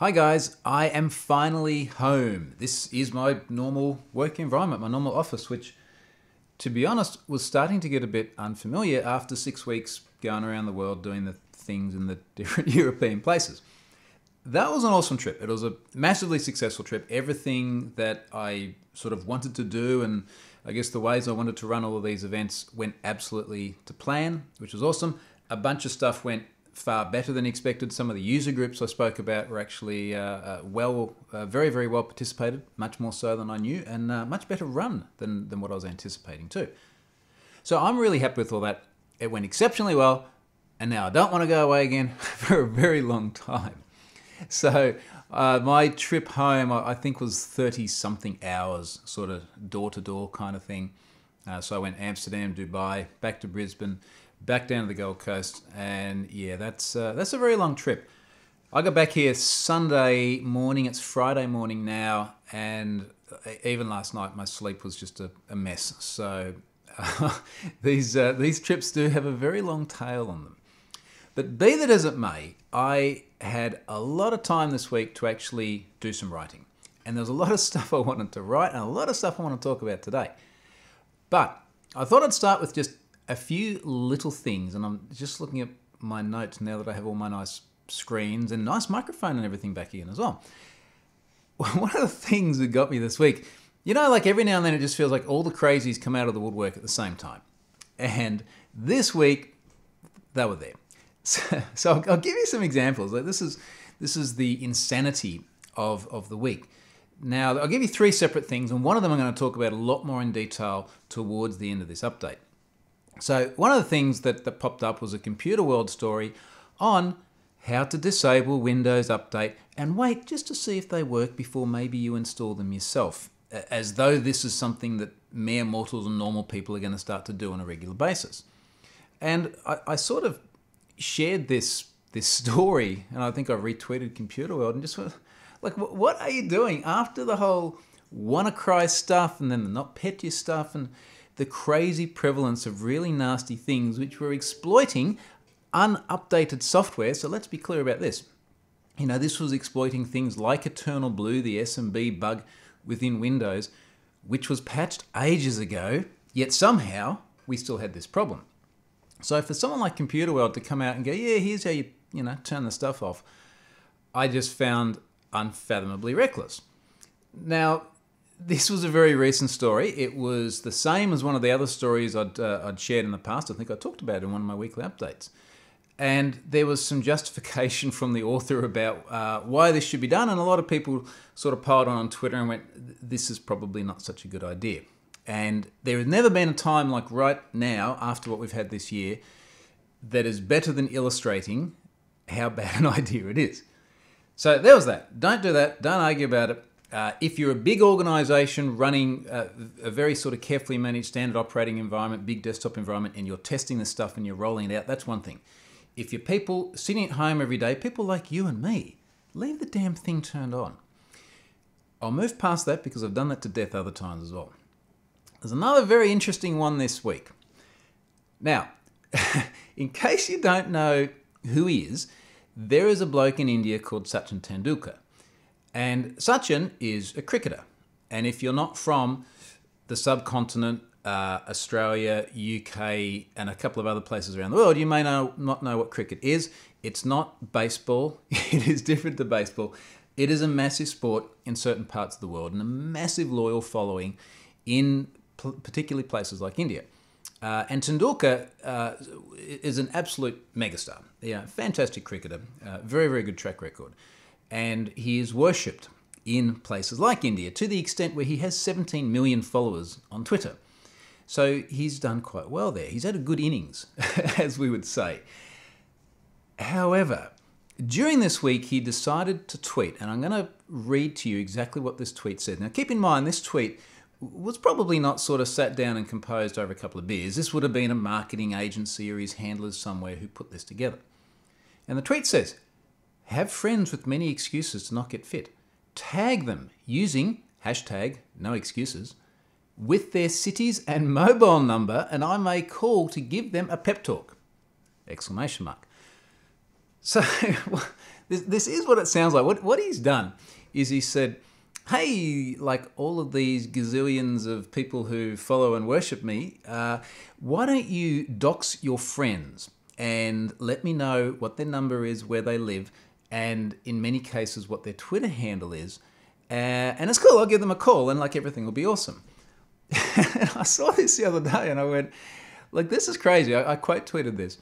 Hi guys, I am finally home. This is my normal work environment, my normal office, which, to be honest, was starting to get a bit unfamiliar after 6 weeks going around the world doing the things in the different European places. That was an awesome trip. It was a massively successful trip. Everything that I sort of wanted to do, and I guess the ways I wanted to run all of these events, went absolutely to plan, which was awesome. A bunch of stuff went far better than expected. Some of the user groups I spoke about were actually very, very well participated, much more so than I knew, and much better run than what I was anticipating too. So I'm really happy with all that. It went exceptionally well, and now I don't want to go away again for a very long time. So my trip home, I think, was 30-something hours, sort of door-to-door kind of thing. So I went Amsterdam, Dubai, back to Brisbane, back down to the Gold Coast, and yeah, that's a very long trip. I got back here Sunday morning. It's Friday morning now, and even last night my sleep was just a mess. So these trips do have a very long tail on them. But be that as it may, I had a lot of time this week to actually do some writing, and there was a lot of stuff I wanted to write and a lot of stuff I want to talk about today. But I thought I'd start with just a few little things, and I'm just looking at my notes now that I have all my nice screens and nice microphone and everything back again as well. One of the things that got me this week, you know, like every now and then it just feels like all the crazies come out of the woodwork at the same time. And this week, they were there. So I'll give you some examples. Like this is the insanity of the week. Now, I'll give you 3 separate things, and one of them I'm going to talk about a lot more in detail towards the end of this update. So one of the things that popped up was a Computer World story on how to disable Windows Update and wait just to see if they work before maybe you install them yourself, as though this is something that mere mortals and normal people are going to start to do on a regular basis. And I sort of shared this story, and I think I retweeted Computer World and just went, like, what are you doing after the whole WannaCry stuff and then the NotPetya stuff and the crazy prevalence of really nasty things which were exploiting unupdated software? So let's be clear about this. You know, this was exploiting things like Eternal Blue, the SMB bug within Windows, which was patched ages ago, yet somehow we still had this problem. So for someone like Computer World to come out and go, yeah, here's how you turn the stuff off, I just found unfathomably reckless. Now, this was a very recent story. It was the same as one of the other stories I'd shared in the past. I think I talked about it in one of my weekly updates. And there was some justification from the author about why this should be done, and a lot of people sort of piled on Twitter and went, this is probably not such a good idea. And there has never been a time like right now, after what we've had this year, that is better than illustrating how bad an idea it is. So there was that. Don't do that. Don't argue about it. If you're a big organization running a very sort of carefully managed standard operating environment, big desktop environment, and you're testing this stuff and you're rolling it out, that's one thing. If you're people sitting at home every day, people like you and me, leave the damn thing turned on. I'll move past that because I've done that to death other times as well. There's another very interesting one this week. Now, in case you don't know who he is, there is a bloke in India called Sachin Tendulkar. And Sachin is a cricketer. And if you're not from the subcontinent, Australia, UK, and a couple of other places around the world, you may not know what cricket is. It's not baseball. It is different to baseball. It is a massive sport in certain parts of the world and a massive loyal following in particularly places like India. And Tendulkar is an absolute megastar. Yeah, fantastic cricketer, very, very good track record. And he is worshipped in places like India to the extent where he has 17 million followers on Twitter. So he's done quite well there. He's had a good innings, as we would say. However, during this week, he decided to tweet, and I'm going to read to you exactly what this tweet said. Now, keep in mind, this tweet was probably not sort of sat down and composed over a couple of beers. This would have been a marketing agency or his handlers somewhere who put this together. And the tweet says, have friends with many excuses to not get fit. Tag them using hashtag no excuses with their cities and mobile number, and I may call to give them a pep talk! Exclamation mark. So This is what it sounds like. What he's done is he said, hey, like all of these gazillions of people who follow and worship me, why don't you dox your friends and let me know what their number is, where they live, and in many cases what their Twitter handle is. And it's cool, I'll give them a call and like everything will be awesome. And I saw this the other day and I went, like, this is crazy. I quote tweeted this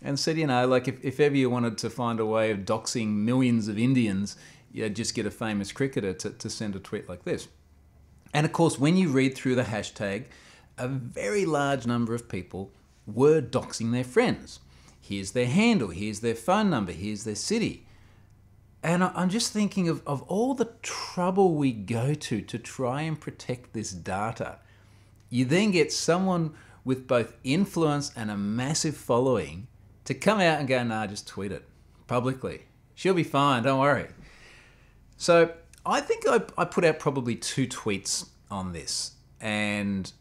and said, you know, like if ever you wanted to find a way of doxing millions of Indians, you just get a famous cricketer to send a tweet like this. And of course, when you read through the hashtag, a very large number of people were doxing their friends. Here's their handle, here's their phone number, here's their city. And I'm just thinking of all the trouble we go to try and protect this data. You then get someone with both influence and a massive following to come out and go, nah, just tweet it publicly. She'll be fine, don't worry. So I think I put out probably 2 tweets on this, and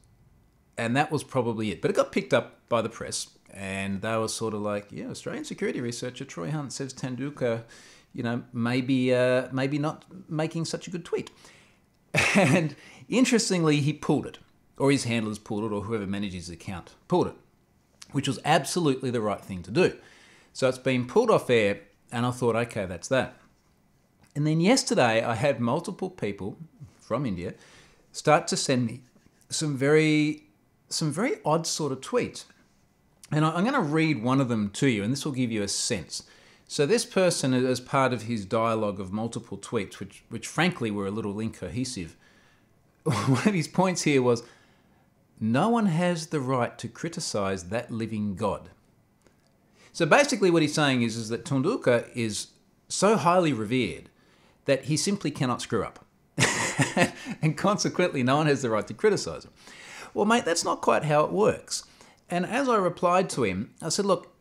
that was probably it. But it got picked up by the press, and they were sort of like, yeah, Australian security researcher Troy Hunt says Tendulkar, you know, maybe not making such a good tweet. And interestingly, he pulled it, or his handlers pulled it, or whoever manages his account pulled it, which was absolutely the right thing to do. So it's been pulled off air, and I thought, okay, that's that. And then yesterday, I had multiple people from India start to send me some very odd sort of tweets. And I'm going to read one of them to you, and this will give you a sense. So this person, as part of his dialogue of multiple tweets, which frankly were a little incohesive, one of his points here was, no one has the right to criticize that living God. So basically what he's saying is that Tendulkar is so highly revered that he simply cannot screw up. And consequently, no one has the right to criticize him. Well, mate, that's not quite how it works. And as I replied to him, I said, look,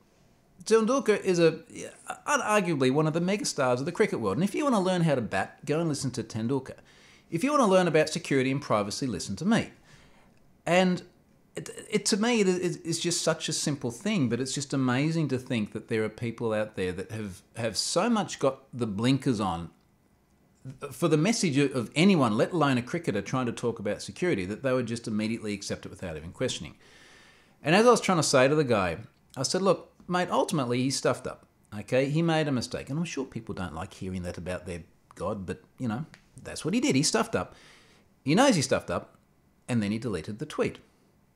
Tendulkar is arguably one of the megastars of the cricket world. And if you want to learn how to bat, go and listen to Tendulkar. If you want to learn about security and privacy, listen to me. And to me, it's just such a simple thing, but it's just amazing to think that there are people out there that have so much got the blinkers on for the message of anyone, let alone a cricketer, trying to talk about security, that they would just immediately accept it without even questioning. And as I was trying to say to the guy, I said, look, mate, ultimately he stuffed up, okay? He made a mistake. And I'm sure people don't like hearing that about their God, but, you know, that's what he did. He stuffed up. He knows he stuffed up, and then he deleted the tweet.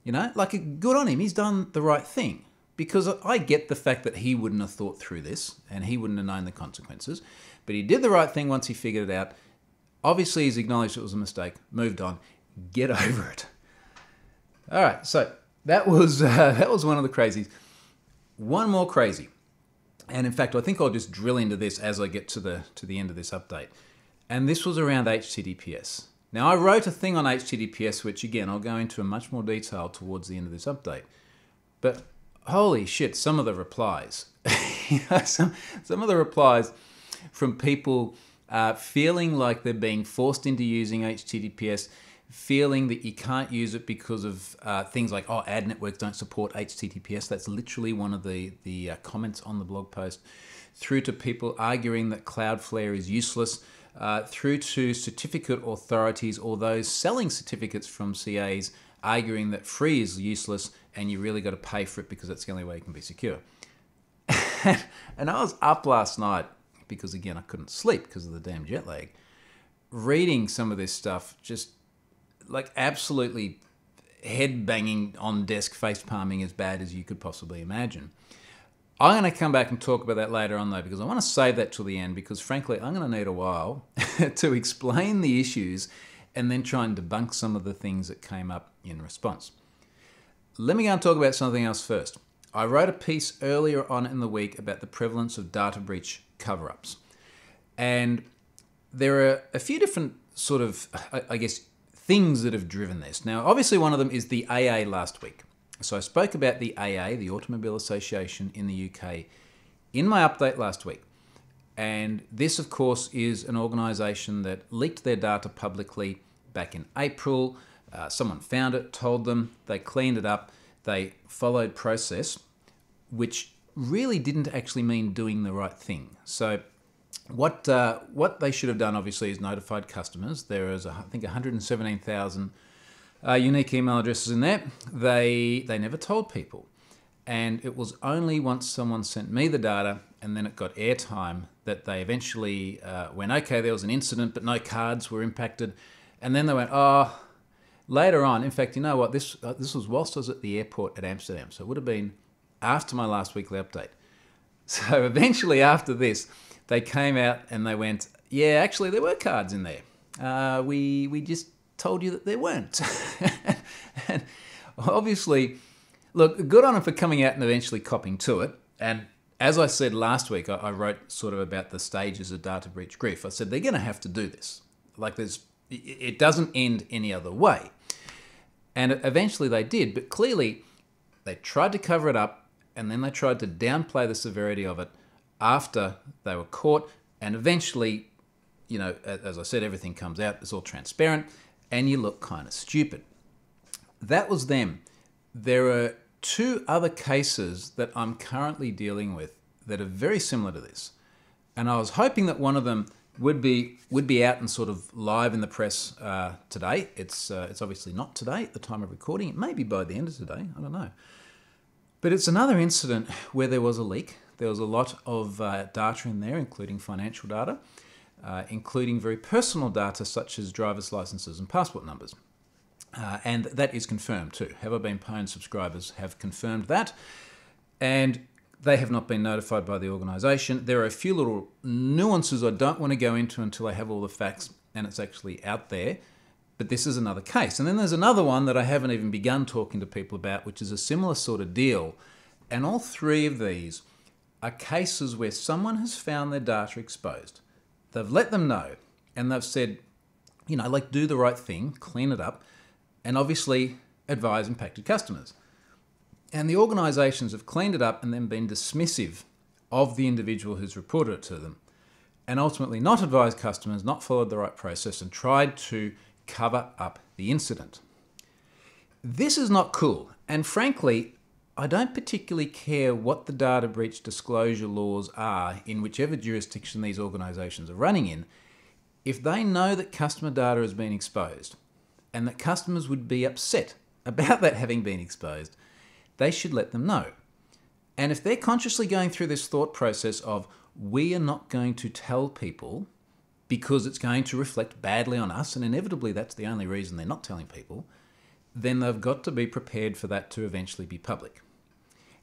You know, like, good on him. He's done the right thing. Because I get the fact that he wouldn't have thought through this, and he wouldn't have known the consequences. But he did the right thing once he figured it out. Obviously, he's acknowledged it was a mistake, moved on, get over it. All right, so that was one of the crazies. One more crazy, and in fact, I think I'll just drill into this as I get to the end of this update. And this was around HTTPS. Now, I wrote a thing on HTTPS, which again, I'll go into in much more detail towards the end of this update. But holy shit, some of the replies, some of the replies from people feeling like they're being forced into using HTTPS, feeling that you can't use it because of things like, oh, ad networks don't support HTTPS. That's literally one of the comments on the blog post, through to people arguing that CloudFlare is useless, through to certificate authorities or those selling certificates from CAs arguing that free is useless and you really got to pay for it because that's the only way you can be secure. And I was up last night because, again, I couldn't sleep because of the damn jet lag, reading some of this stuff, just like absolutely head banging on desk, face palming as bad as you could possibly imagine. I'm going to come back and talk about that later on, though, because I want to save that till the end, because frankly, I'm going to need a while to explain the issues and then try and debunk some of the things that came up in response. Let me go and talk about something else first. I wrote a piece earlier on in the week about the prevalence of data breach cover-ups. And there are a few different sort of, I guess, things that have driven this. Now, obviously, one of them is the AA last week. So I spoke about the AA, the Automobile Association in the UK, in my update last week. And this, of course, is an organisation that leaked their data publicly back in April. Someone found it, told them, they cleaned it up, they followed process, which really didn't actually mean doing the right thing. So What they should have done, obviously, is notified customers. There is, I think, 117,000 unique email addresses in there. They never told people. And it was only once someone sent me the data and then it got airtime that they eventually went, okay, there was an incident, but no cards were impacted. And then they went, oh, later on, in fact, you know what, this was whilst I was at the airport at Amsterdam. So it would have been after my last weekly update. So eventually after this, they came out and they went, yeah, actually there were cards in there. We just told you that there weren't. And obviously, look, good on them for coming out and eventually copping to it. And as I said last week, I wrote sort of about the stages of data breach grief. I said they're going to have to do this. Like it doesn't end any other way. And eventually they did, but clearly they tried to cover it up and then they tried to downplay the severity of it after they were caught. And eventually, you know, as I said, everything comes out, it's all transparent, and you look kind of stupid. That was them. There are 2 other cases that I'm currently dealing with that are very similar to this. And I was hoping that one of them would be out and sort of live in the press today. It's obviously not today at the time of recording. It may be by the end of today. I don't know. But it's another incident where there was a leak. There was a lot of data in there, including financial data, including very personal data such as driver's licenses and passport numbers. And that is confirmed too. Have I Been Pwned subscribers have confirmed that. And they have not been notified by the organisation. There are a few little nuances I don't want to go into until I have all the facts and it's actually out there. But this is another case. And then there's another one that I haven't even begun talking to people about, which is a similar sort of deal. And all 3 of these are cases where someone has found their data exposed. They've let them know and they've said, you know, like, do the right thing, clean it up, and obviously advise impacted customers. And the organisations have cleaned it up and then been dismissive of the individual who's reported it to them, and ultimately not advised customers, not followed the right process, and tried to cover up the incident. This is not cool, and frankly, I don't particularly care what the data breach disclosure laws are in whichever jurisdiction these organisations are running in. If they know that customer data has been exposed and that customers would be upset about that having been exposed, they should let them know. And if they're consciously going through this thought process of, we are not going to tell people because it's going to reflect badly on us, and inevitably that's the only reason they're not telling people, then they've got to be prepared for that to eventually be public.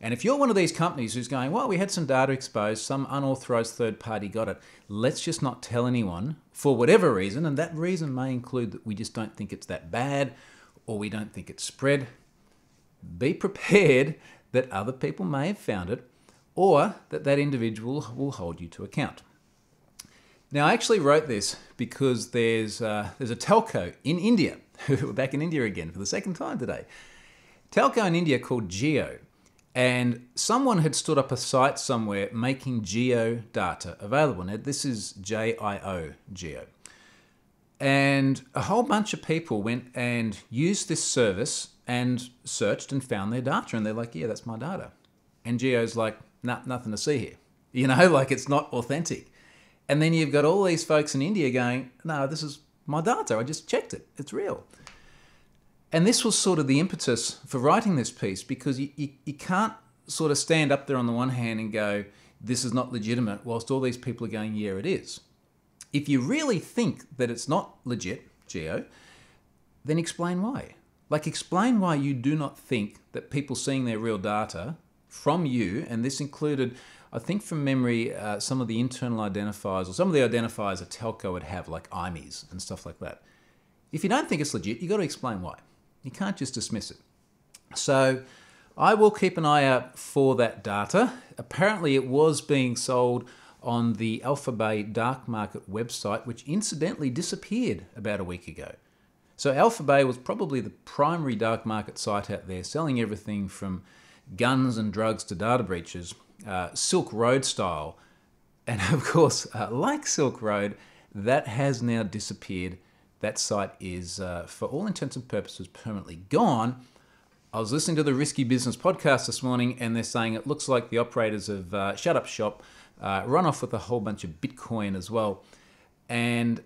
And if you're one of these companies who's going, well, we had some data exposed, some unauthorized third party got it, let's just not tell anyone for whatever reason, and that reason may include that we just don't think it's that bad or we don't think it's spread, be prepared that other people may have found it or that individual will hold you to account. Now, I actually wrote this because there's a telco in India. We're back in India again for the second time today. Telco in India called Jio. And someone had stood up a site somewhere making geo data available. Now, this is J-I-O, Geo. And a whole bunch of people went and used this service and searched and found their data. And they're like, yeah, that's my data. And Geo's like, nah, nothing to see here. You know, like, it's not authentic. And then you've got all these folks in India going, no, this is my data. I just checked it. It's real. And this was sort of the impetus for writing this piece, because you can't sort of stand up there on the one hand and go, this is not legitimate, whilst all these people are going, yeah, it is. If you really think that it's not legit, Geo, then explain why. Like, explain why you do not think that people seeing their real data from you, and this included, I think from memory, some of the internal identifiers, or some of the identifiers a telco would have, like IMEIs and stuff like that. If you don't think it's legit, you've got to explain why. You can't just dismiss it. So I will keep an eye out for that data. Apparently it was being sold on the Alphabay dark market website, which incidentally disappeared about a week ago. So Alphabay was probably the primary dark market site out there, selling everything from guns and drugs to data breaches, Silk Road style. And of course, like Silk Road, that has now disappeared. That site is, for all intents and purposes, permanently gone. I was listening to the Risky Business podcast this morning, and they're saying it looks like the operators have shut up shop. run off with a whole bunch of Bitcoin as well. And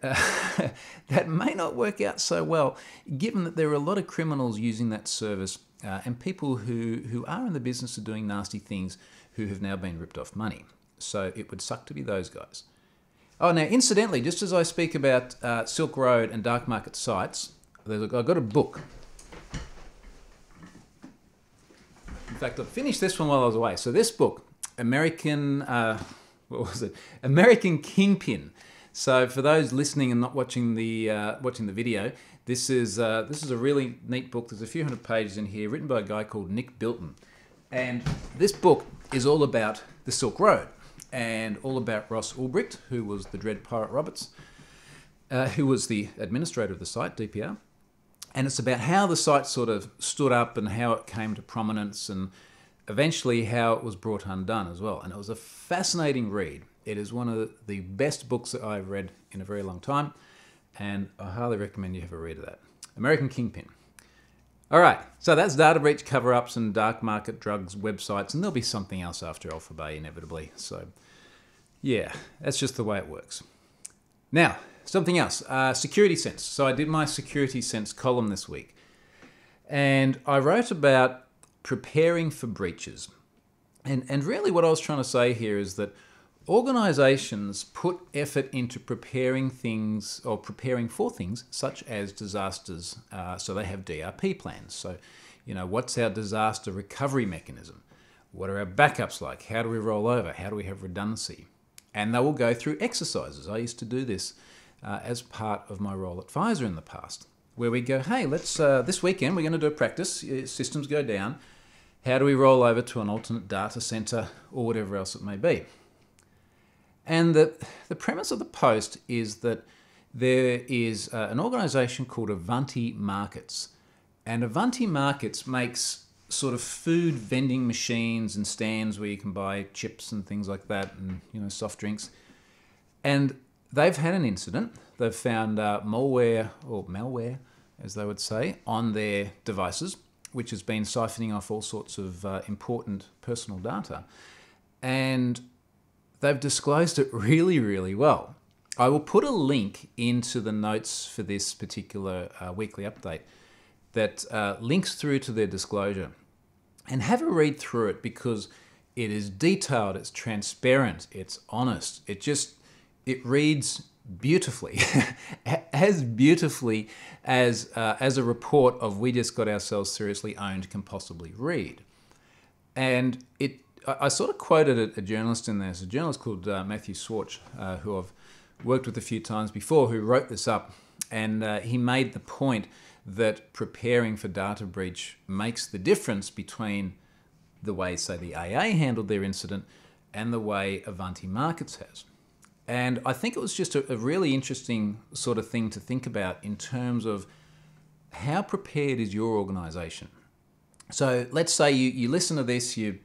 that may not work out so well, given that there are a lot of criminals using that service and people who are in the business of doing nasty things who have now been ripped off money. So it would suck to be those guys. Oh, now, incidentally, just as I speak about Silk Road and dark market sites, I've got a book. In fact, I finished this one while I was away. So this book, American Kingpin. So for those listening and not watching the video, this is a really neat book. There's a few hundred pages in here, written by a guy called Nick Bilton, and this book is all about the Silk Road and all about Ross Ulbricht, who was the Dread Pirate Roberts, who was the administrator of the site, DPR, and it's about how the site sort of stood up and how it came to prominence and eventually how it was brought undone as well. And it was a fascinating read. It is one of the best books that I've read in a very long time, and I highly recommend you have a read of that. American Kingpin. All right, so that's data breach cover-ups and dark market drugs websites, and there'll be something else after Alpha Bay inevitably. So yeah, that's just the way it works. Now, something else, Security Sense. So I did my Security Sense column this week, and I wrote about preparing for breaches. And really what I was trying to say here is that organizations put effort into preparing things or preparing for things such as disasters. So they have DRP plans. So, what's our disaster recovery mechanism? What are our backups like? How do we roll over? How do we have redundancy? And they will go through exercises. I used to do this as part of my role at Pfizer in the past, where we go, hey, let's this weekend we're going to do a practice. Systems go down. How do we roll over to an alternate data center or whatever else it may be? And the premise of the post is that there is an organization called Avanti Markets. And Avanti Markets makes sort of food vending machines and stands where you can buy chips and things like that and, soft drinks. And they've had an incident. They've found malware, as they would say, on their devices, which has been siphoning off all sorts of important personal data. And they've disclosed it really, really well. I will put a link into the notes for this particular weekly update that links through to their disclosure. And have a read through it because it is detailed, it's transparent, it's honest. It reads beautifully, as beautifully as a report of we just got ourselves seriously owned can possibly read. And I sort of quoted a journalist in there. There's a journalist called Matthew Swartz, who I've worked with a few times before, who wrote this up. And he made the point that preparing for data breach makes the difference between the way, say, the AA handled their incident and the way Avanti Markets has. And I think it was just a really interesting sort of thing to think about in terms of how prepared is your organization. So let's say you listen to this, you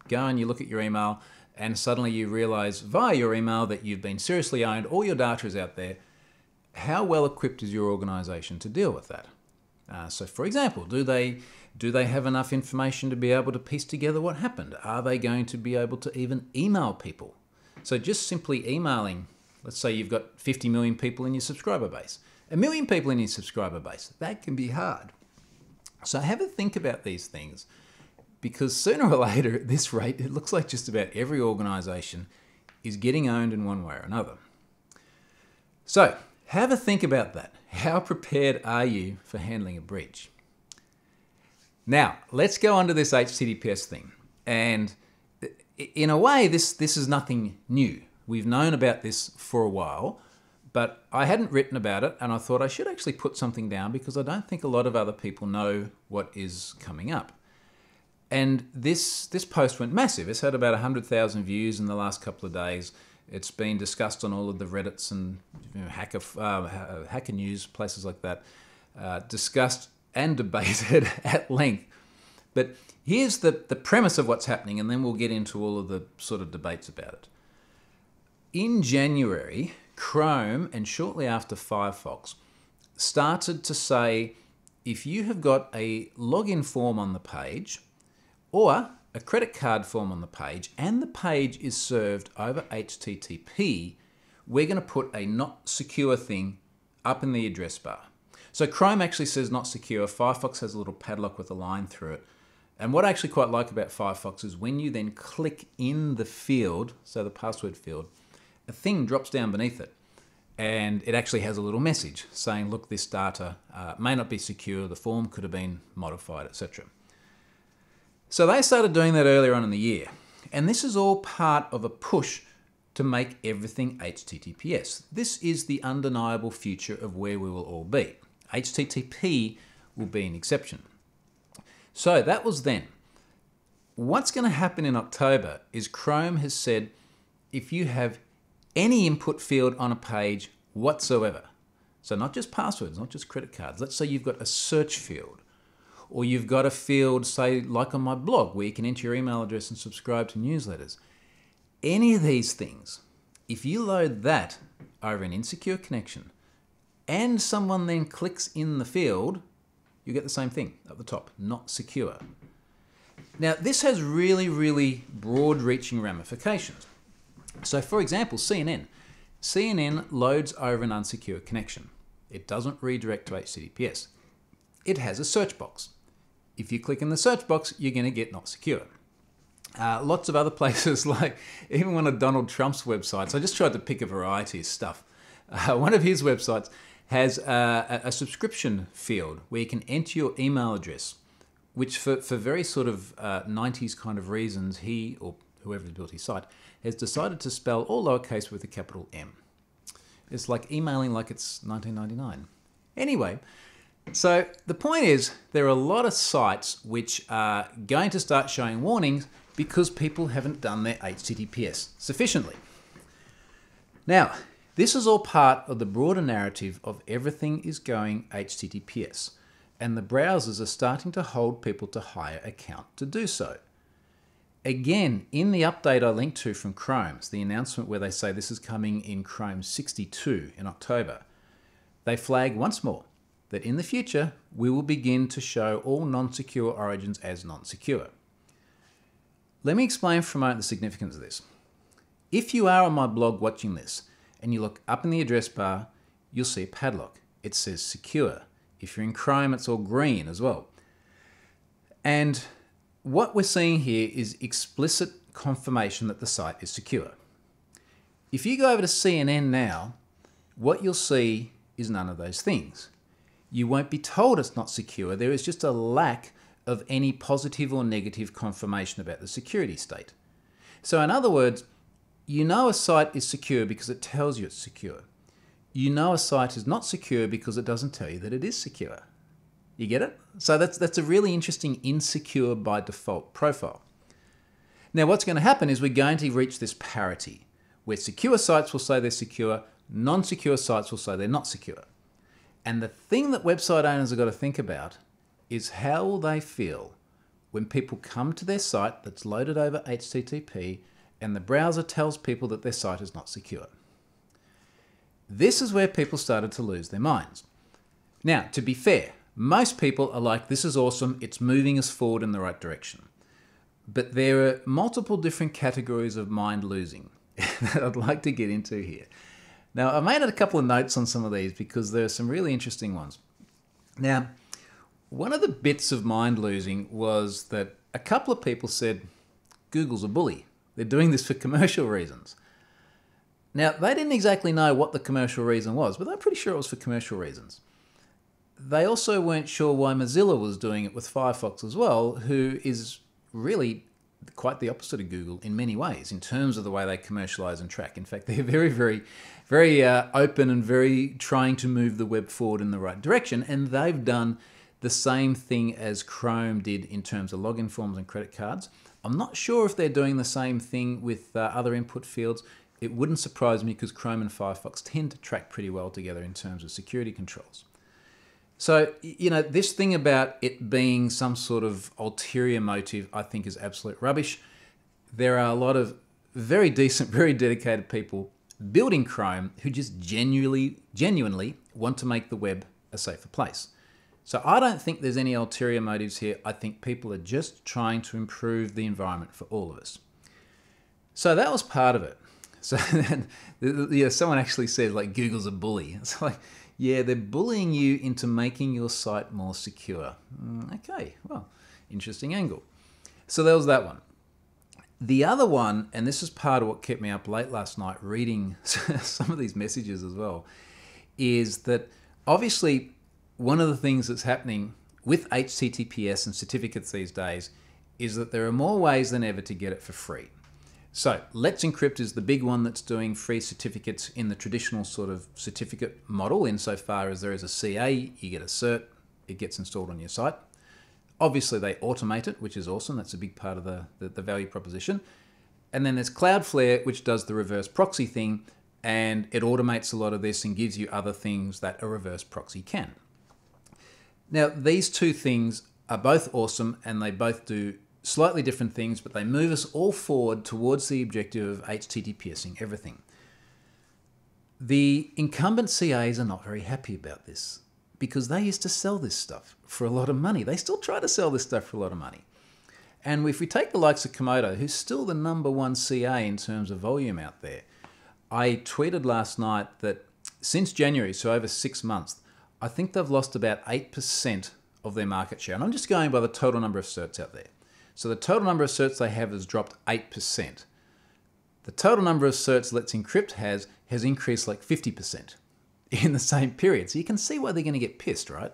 go and you look at your email, and suddenly you realize via your email that you've been seriously owned, all your data is out there. How well equipped is your organization to deal with that? So for example, do they have enough information to be able to piece together what happened? Are they going to be able to even email people? So just simply emailing, let's say you've got 50 million people in your subscriber base, 1 million people in your subscriber base, that can be hard. So have a think about these things, because sooner or later at this rate, it looks like just about every organization is getting owned in one way or another. So have a think about that. How prepared are you for handling a breach? Now, let's go on to this HTTPS thing. And in a way, this is nothing new. We've known about this for a while, but I hadn't written about it, and I thought I should actually put something down because I don't think a lot of other people know what is coming up. And this post went massive. It's had about 100,000 views in the last couple of days. It's been discussed on all of the Reddits and Hacker News, places like that, discussed and debated at length. But here's the premise of what's happening, and then we'll get into all of the sort of debates about it. In January, Chrome, and shortly after Firefox, started to say, if you have got a login form on the page, or a credit card form on the page and the page is served over HTTP, we're going to put a not secure thing up in the address bar. So Chrome actually says not secure. Firefox has a little padlock with a line through it. And what I actually quite like about Firefox is when you then click in the field, so the password field, a thing drops down beneath it. And it actually has a little message saying, look, this data may not be secure, the form could have been modified, etc. So they started doing that earlier on in the year. And this is all part of a push to make everything HTTPS. This is the undeniable future of where we will all be. HTTP will be an exception. So that was then. What's going to happen in October is Chrome has said, if you have any input field on a page whatsoever, so not just passwords, not just credit cards, let's say you've got a search field, or you've got a field, say, like on my blog, where you can enter your email address and subscribe to newsletters. Any of these things, if you load that over an insecure connection, and someone then clicks in the field, you get the same thing at the top, not secure. Now, this has really, really broad-reaching ramifications. So, for example, CNN. CNN loads over an unsecure connection. It doesn't redirect to HTTPS. It has a search box. If you click in the search box, you're going to get not secure. Lots of other places, like even one of Donald Trump's websites, I just tried to pick a variety of stuff. One of his websites has a subscription field where you can enter your email address, which for very sort of 90s kind of reasons, he or whoever built his site has decided to spell all lowercase with a capital M. It's like emailing like it's 1999. Anyway, so the point is there are a lot of sites which are going to start showing warnings because people haven't done their HTTPS sufficiently. Now, this is all part of the broader narrative of everything is going HTTPS, and the browsers are starting to hold people to higher account to do so. Again, in the update I linked to from Chrome's, the announcement where they say this is coming in Chrome 62 in October, they flag once more that in the future, we will begin to show all non-secure origins as non-secure. Let me explain for a moment the significance of this. If you are on my blog watching this, and you look up in the address bar, you'll see a padlock. It says secure. If you're in Chrome, it's all green as well. And what we're seeing here is explicit confirmation that the site is secure. If you go over to CNN now, what you'll see is none of those things. You won't be told it's not secure. There is just a lack of any positive or negative confirmation about the security state. So in other words, you know a site is secure because it tells you it's secure. You know a site is not secure because it doesn't tell you that it is secure. You get it? So that's a really interesting insecure by default profile. Now what's going to happen is we're going to reach this parity where secure sites will say they're secure, non-secure sites will say they're not secure. And the thing that website owners have got to think about is how will they feel when people come to their site that's loaded over HTTP and the browser tells people that their site is not secure. This is where people started to lose their minds. Now, to be fair, most people are like, this is awesome, it's moving us forward in the right direction. But there are multiple different categories of mind losing that I'd like to get into here. Now, I made a couple of notes on some of these because there are some really interesting ones. Now, one of the bits of mind losing was that a couple of people said, Google's a bully. They're doing this for commercial reasons. Now, they didn't exactly know what the commercial reason was, but they're pretty sure it was for commercial reasons. They also weren't sure why Mozilla was doing it with Firefox as well, who is really quite the opposite of Google in many ways in terms of the way they commercialize and track. In fact, they're very open and very trying to move the web forward in the right direction, and they've done the same thing as Chrome did in terms of login forms and credit cards. I'm not sure if they're doing the same thing with other input fields. It wouldn't surprise me because Chrome and Firefox tend to track pretty well together in terms of security controls. So, you know, this thing about it being some sort of ulterior motive, I think is absolute rubbish. There are a lot of very decent, very dedicated people building Chrome who just genuinely want to make the web a safer place. So I don't think there's any ulterior motives here. I think people are just trying to improve the environment for all of us. So that was part of it. So then, someone actually said, like, Google's a bully. It's like, yeah, they're bullying you into making your site more secure. Okay, well, interesting angle. So there was that one. The other one, and this is part of what kept me up late last night reading some of these messages as well, is that obviously one of the things that's happening with HTTPS and certificates these days is that there are more ways than ever to get it for free. So Let's Encrypt is the big one that's doing free certificates in the traditional sort of certificate model, insofar as there is a CA, you get a cert, it gets installed on your site. Obviously they automate it, which is awesome. That's a big part of the value proposition. And then there's CloudFlare, which does the reverse proxy thing, and it automates a lot of this and gives you other things that a reverse proxy can. Now, these two things are both awesome, and they both do slightly different things, but they move us all forward towards the objective of HTTPSing everything. The incumbent CAs are not very happy about this because they used to sell this stuff for a lot of money. They still try to sell this stuff for a lot of money. And if we take the likes of Komodo, who's still the #1 CA in terms of volume out there, I tweeted last night that since January, so over 6 months, I think they've lost about 8% of their market share. And I'm just going by the total number of certs out there. So the total number of certs they have has dropped 8%. The total number of certs Let's Encrypt has increased like 50% in the same period. So you can see why they're going to get pissed, right?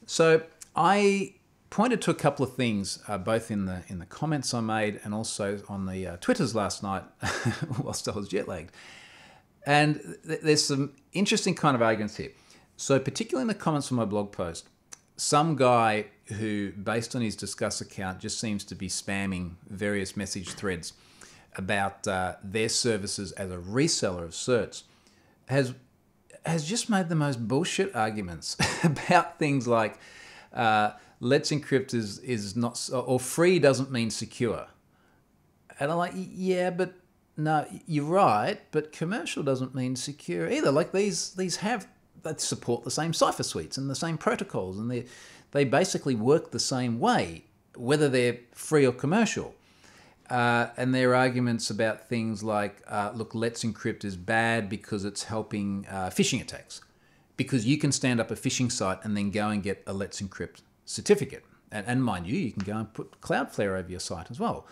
So I pointed to a couple of things, both in the comments I made and also on the Twitters last night whilst I was jet lagged. And there's some interesting kind of arguments here. So particularly in the comments on my blog post, some guy who, based on his Discuss account, just seems to be spamming various message threads about their services as a reseller of certs, has just made the most bullshit arguments about things like Let's Encrypt is not, or free doesn't mean secure. And I'm like, yeah, but no, you're right, but commercial doesn't mean secure either. Like these that support the same cipher suites and the same protocols, and they basically work the same way, whether they're free or commercial. And their arguments about things like, look, Let's Encrypt is bad because it's helping phishing attacks, because you can stand up a phishing site and then go and get a Let's Encrypt certificate. And mind you can go and put CloudFlare over your site as well.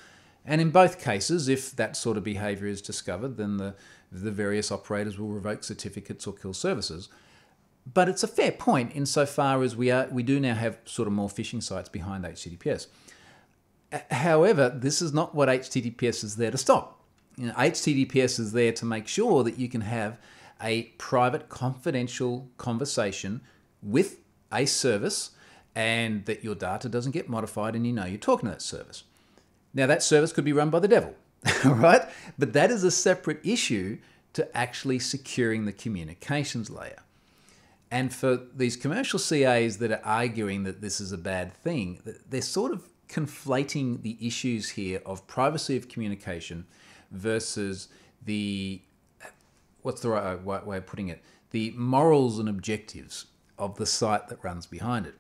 And in both cases, if that sort of behavior is discovered, then the various operators will revoke certificates or kill services. But it's a fair point insofar as we do now have sort of more phishing sites behind HTTPS. However, this is not what HTTPS is there to stop. HTTPS is there to make sure that you can have a private, confidential conversation with a service and that your data doesn't get modified and you know you're talking to that service. Now, that service could be run by the devil, right? But that is a separate issue to actually securing the communications layer. And for these commercial CAs that are arguing that this is a bad thing, they're sort of conflating the issues here of privacy of communication versus the, what's the right way of putting it, the morals and objectives of the site that runs behind it.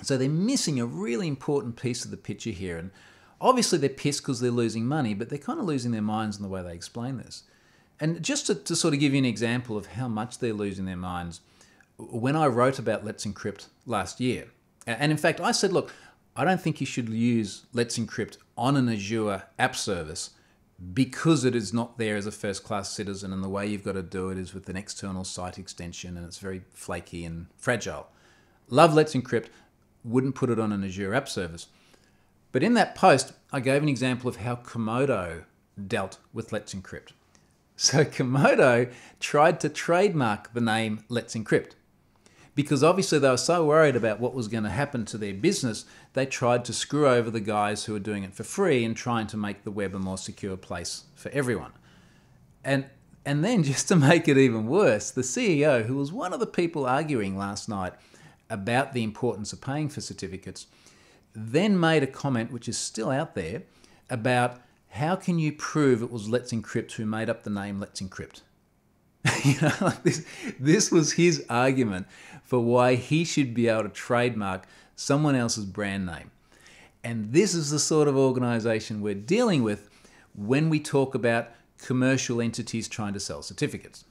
So they're missing a really important piece of the picture here. And obviously they're pissed because they're losing money, but they're kind of losing their minds in the way they explain this. And just to sort of give you an example of how much they're losing their minds, when I wrote about Let's Encrypt last year, and in fact I said, look, I don't think you should use Let's Encrypt on an Azure app service because it is not there as a first-class citizen, and the way you've got to do it is with an external site extension, and it's very flaky and fragile. Love Let's Encrypt, wouldn't put it on an Azure app service. But in that post, I gave an example of how Komodo dealt with Let's Encrypt. So Komodo tried to trademark the name Let's Encrypt, because obviously they were so worried about what was going to happen to their business, they tried to screw over the guys who were doing it for free and trying to make the web a more secure place for everyone. And then, just to make it even worse, the CEO, who was one of the people arguing last night about the importance of paying for certificates, then made a comment, which is still out there, about how can you prove it was Let's Encrypt who made up the name Let's Encrypt? Like this was his argument for why he should be able to trademark someone else's brand name. And this is the sort of organization we're dealing with when we talk about commercial entities trying to sell certificates.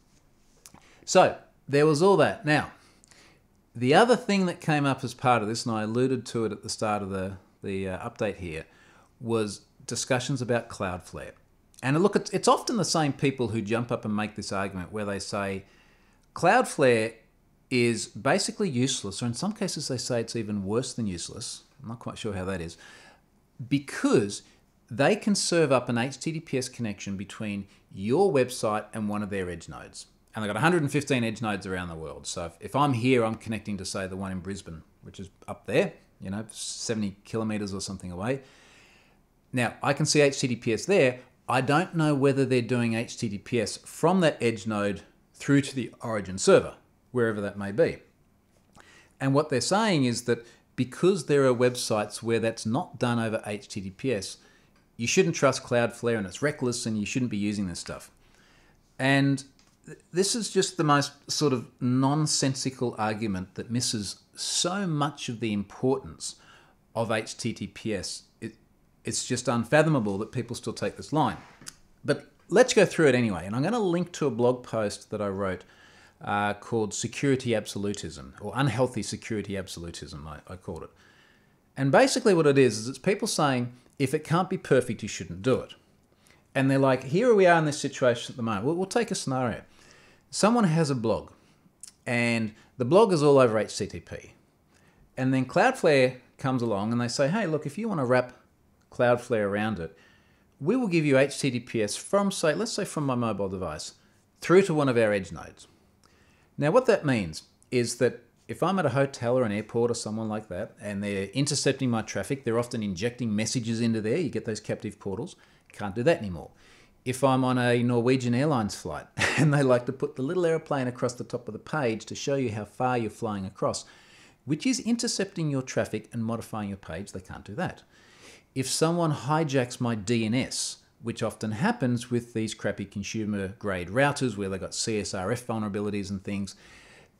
So there was all that. Now, the other thing that came up as part of this, and I alluded to it at the start of the update here, was discussions about CloudFlare. And look, it's often the same people who jump up and make this argument where they say CloudFlare is basically useless, or in some cases they say it's even worse than useless. I'm not quite sure how that is, because they can serve up an HTTPS connection between your website and one of their edge nodes. And they've got 115 edge nodes around the world. So if I'm here, I'm connecting to, say, the one in Brisbane, which is up there, 70 kilometers or something away. Now, I can see HTTPS there. I don't know whether they're doing HTTPS from that edge node through to the origin server, wherever that may be. And what they're saying is that because there are websites where that's not done over HTTPS, you shouldn't trust Cloudflare and it's reckless and you shouldn't be using this stuff. And this is just the most sort of nonsensical argument that misses so much of the importance of HTTPS. It's just unfathomable that people still take this line. But let's go through it anyway. And I'm going to link to a blog post that I wrote called Security Absolutism, or Unhealthy Security Absolutism, I called it. And basically what it is it's people saying, if it can't be perfect, you shouldn't do it. And they're like, here we are in this situation at the moment. We'll take a scenario. Someone has a blog, and the blog is all over HTTP. And then Cloudflare comes along and they say, hey, look, if you want to wrap Cloudflare around it, we will give you HTTPS from, say, let's say from my mobile device through to one of our edge nodes. Now, what that means is that if I'm at a hotel or an airport or someone like that, and they're intercepting my traffic, they're often injecting messages into there. You get those captive portals. Can't do that anymore. If I'm on a Norwegian Airlines flight and they like to put the little airplane across the top of the page to show you how far you're flying across, which is intercepting your traffic and modifying your page, they can't do that. If someone hijacks my DNS, which often happens with these crappy consumer grade routers where they've got CSRF vulnerabilities and things,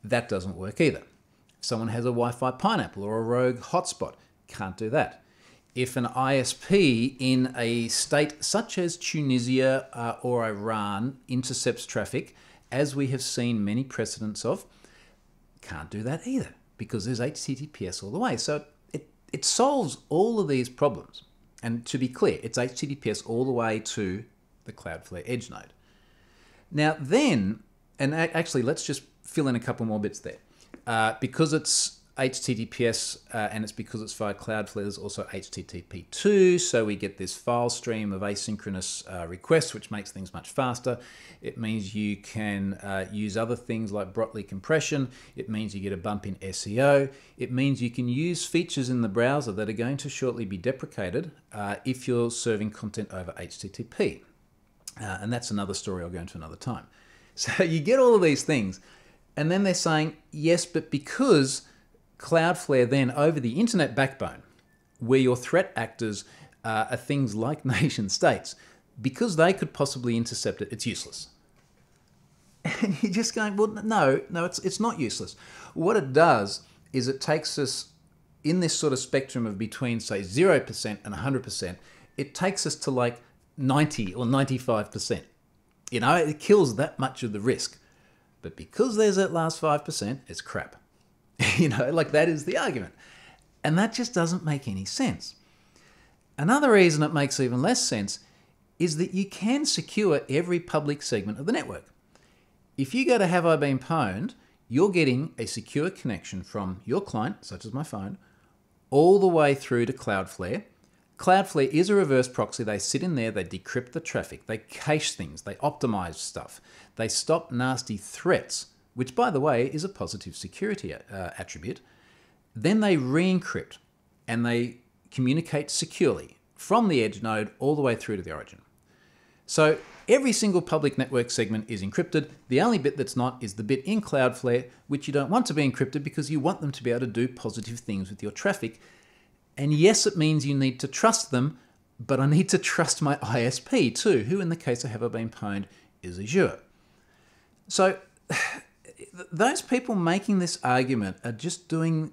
that doesn't work either. If someone has a Wi-Fi pineapple or a rogue hotspot, can't do that. If an ISP in a state such as Tunisia or Iran intercepts traffic, as we have seen many precedents of, can't do that either because there's HTTPS all the way. So it solves all of these problems. And to be clear, it's HTTPS all the way to the Cloudflare edge node. Now then, and actually let's just fill in a couple more bits there. Because it's HTTPS and it's because it's via Cloudflare, there's also HTTP2, so we get this file stream of asynchronous requests, which makes things much faster. It means you can use other things like Brotli compression. It means you get a bump in SEO. It means you can use features in the browser that are going to shortly be deprecated if you're serving content over HTTP. And that's another story I'll go into another time. So you get all of these things, and then they're saying, yes, but because Cloudflare then over the internet backbone, where your threat actors are things like nation states, because they could possibly intercept it, it's useless. And you're just going, well, no, it's not useless. What it does is it takes us in this sort of spectrum of between, say, 0% and 100%, it takes us to like 90 or 95%. It kills that much of the risk. But because there's that last 5%, it's crap. Like that is the argument. And that just doesn't make any sense. Another reason it makes even less sense is that you can secure every public segment of the network. If you go to Have I Been Pwned, you're getting a secure connection from your client, such as my phone, all the way through to Cloudflare. Cloudflare is a reverse proxy. They sit in there, they decrypt the traffic, they cache things, they optimize stuff, they stop nasty threats, which, by the way, is a positive security attribute. Then they re-encrypt and they communicate securely from the edge node all the way through to the origin. So every single public network segment is encrypted. The only bit that's not is the bit in Cloudflare, which you don't want to be encrypted because you want them to be able to do positive things with your traffic. And yes, it means you need to trust them, but I need to trust my ISP too, who in the case of Have I Been Pwned is Azure. So those people making this argument are just doing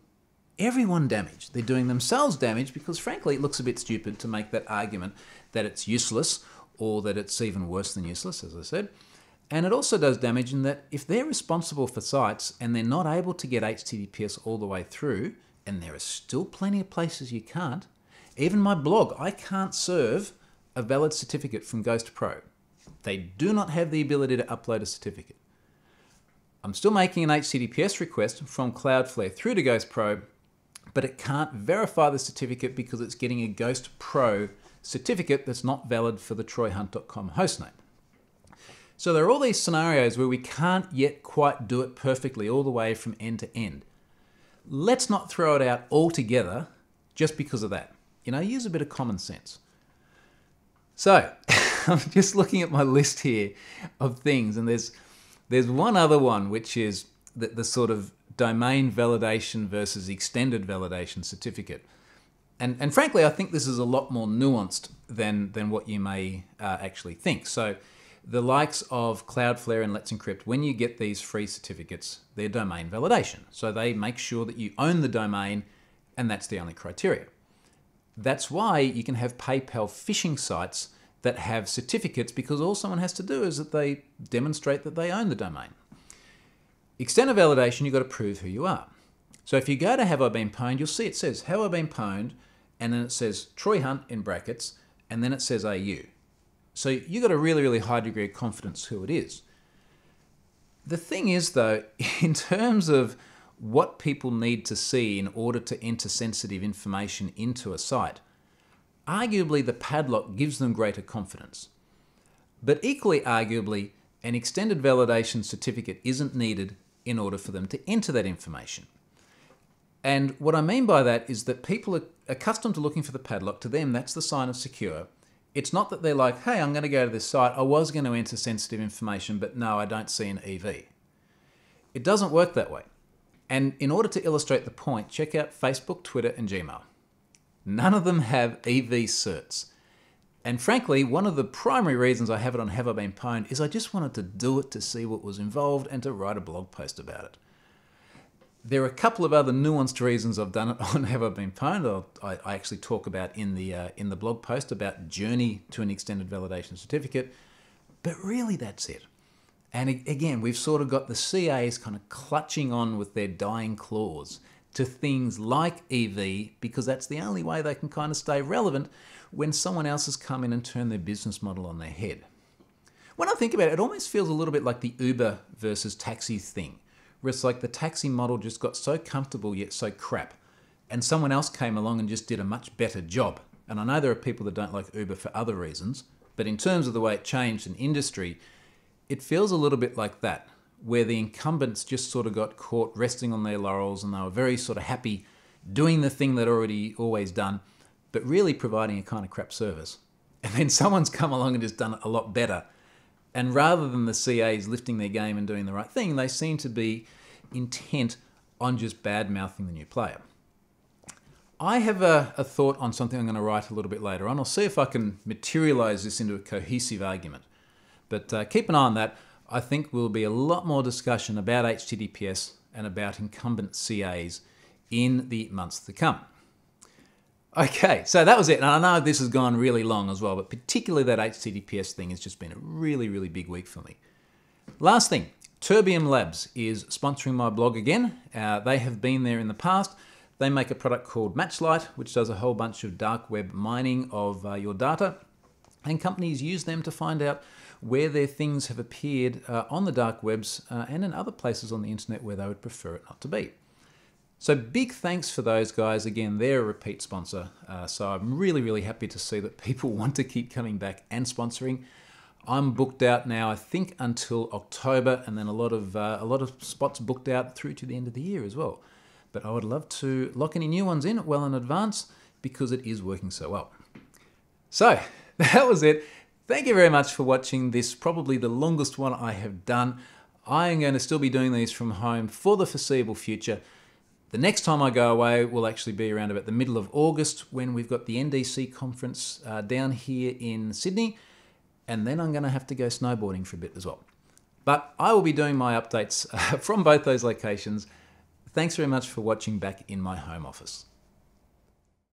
everyone damage. They're doing themselves damage because, frankly, it looks a bit stupid to make that argument that it's useless or that it's even worse than useless, as I said. And it also does damage in that if they're responsible for sites and they're not able to get HTTPS all the way through, and there are still plenty of places you can't, even my blog, I can't serve a valid certificate from Ghost Pro. They do not have the ability to upload a certificate. I'm still making an HTTPS request from CloudFlare through to Ghost Pro, but it can't verify the certificate because it's getting a Ghost Pro certificate that's not valid for the troyhunt.com hostname. So there are all these scenarios where we can't yet quite do it perfectly all the way from end to end. Let's not throw it out altogether just because of that. You know, use a bit of common sense. So I'm just looking at my list here of things, and there's one other one, which is the sort of domain validation versus extended validation certificate. And frankly, I think this is a lot more nuanced than what you may actually think. So the likes of CloudFlare and Let's Encrypt, when you get these free certificates, they're domain validation. So they make sure that you own the domain, and that's the only criteria. That's why you can have PayPal phishing sites that have certificates, because all someone has to do is that they demonstrate that they own the domain. Extended validation, you've got to prove who you are. So if you go to Have I Been Pwned, you'll see it says Have I Been Pwned, and then it says Troy Hunt in brackets, and then it says AU. So you've got a really, really high degree of confidence who it is. The thing is, though, in terms of what people need to see in order to enter sensitive information into a site, arguably the padlock gives them greater confidence. But equally arguably, an extended validation certificate isn't needed in order for them to enter that information. And what I mean by that is that people are accustomed to looking for the padlock. To them, that's the sign of secure. It's not that they're like, hey, I'm going to go to this site. I was going to enter sensitive information, but no, I don't see an EV. It doesn't work that way. And in order to illustrate the point, check out Facebook, Twitter, and Gmail. None of them have EV certs. And frankly, one of the primary reasons I have it on Have I Been Pwned is I just wanted to do it to see what was involved and to write a blog post about it. There are a couple of other nuanced reasons I've done it on Have I Been Pwned. I actually talk about in the blog post about journey to an extended validation certificate, but really that's it. And again, we've sort of got the CAs kind of clutching on with their dying claws to things like EV, because that's the only way they can kind of stay relevant when someone else has come in and turned their business model on their head. When I think about it, it almost feels a little bit like the Uber versus taxi thing, where it's like the taxi model just got so comfortable yet so crap, and someone else came along and just did a much better job. And I know there are people that don't like Uber for other reasons, but in terms of the way it changed an industry, it feels a little bit like that, where the incumbents just sort of got caught resting on their laurels, and they were very sort of happy doing the thing they'd already always done, but really providing a kind of crap service. And then someone's come along and just done it a lot better. And rather than the CAs lifting their game and doing the right thing, they seem to be intent on just bad-mouthing the new player. I have a thought on something I'm going to write a little bit later on. I'll see if I can materialize this into a cohesive argument. But keep an eye on that. I think will be a lot more discussion about HTTPS and about incumbent CAs in the months to come. Okay, so that was it. And I know this has gone really long as well, but particularly that HTTPS thing has just been a really, really big week for me. Last thing, Terbium Labs is sponsoring my blog again. They have been there in the past. They make a product called Matchlight, which does a whole bunch of dark web mining of your data. And companies use them to find out where their things have appeared on the dark webs and in other places on the internet where they would prefer it not to be. So big thanks for those guys. Again, they're a repeat sponsor. So I'm really, really happy to see that people want to keep coming back and sponsoring. I'm booked out now, I think, until October, and then a lot of spots booked out through to the end of the year as well. But I would love to lock any new ones in well in advance because it is working so well. So that was it. Thank you very much for watching this, probably the longest one I have done. I am going to still be doing these from home for the foreseeable future. The next time I go away will actually be around about the middle of August, when we've got the NDC conference down here in Sydney, and then I'm going to have to go snowboarding for a bit as well. But I will be doing my updates from both those locations. Thanks very much for watching back in my home office.